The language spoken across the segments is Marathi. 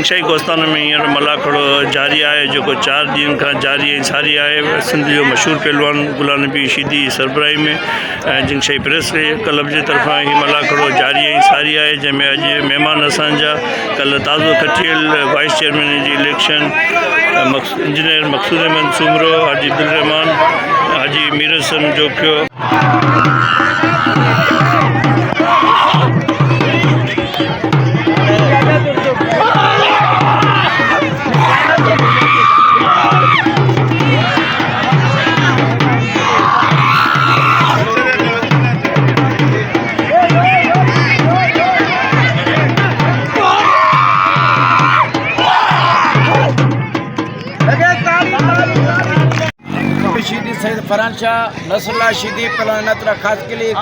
जिंगशाही कोस्तान में हींअर मलाखड़ो जारी है जो 4 ॾींहंनि खां जारी ऐं सारी है। सिंध जो मशहूर पहलवान गुलाम नबी शीदी सरबराही में जिंगशाही प्रेस क्लब के तरफा ही मलाखड़ो जारी ऐं सारी है, जैमें अज मेहमान असांजा कल ताज़ो खटियल वाइस चेयरमैन जी इलेक्शन इंजीनियर मकसूद अहमद सुमरो, हाजी दिलरहमान, हाजी मीर हसन जोखियो। शीदी सैद फरहान शाह नसरुल्लाह शीदी पहलवान नतरा खास के लिए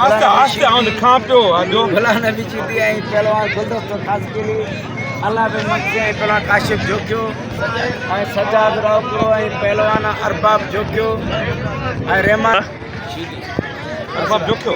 गुलाम नबी शीदी आई पहलवान गुलदस्त खास के लिए अल्लाह पे मक्के आई पहलवान काशिफ जोक्यो आई सजाद रावपुरो आई पहलवान अरबाब जोक्यो आई रहमान शीदी अरबाब जोक्यो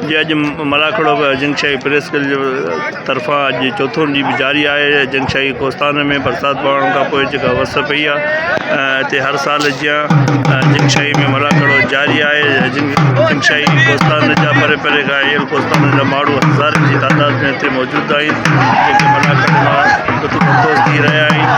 जी अज मलाखड़ो जिंगशाही प्रेस क्लब जो तरफा अज चौथों ॾींहुं भी जारी है। जिंगशाही कोस्तान में बरसात पवण खां पोइ जेका वस पई आहे हर साल जीअं जिंगशाही में मलाखड़ो जारी है। जिंगशाही कोस्तान जा परे परे खां आयल कोस्तान जा माण्हू हज़ारनि जी तादाद में हिते मौजूदु आहिनि, जेके मलाखड़ मां लुत्फ़ अंदोज़ थी रहिया आहिनि।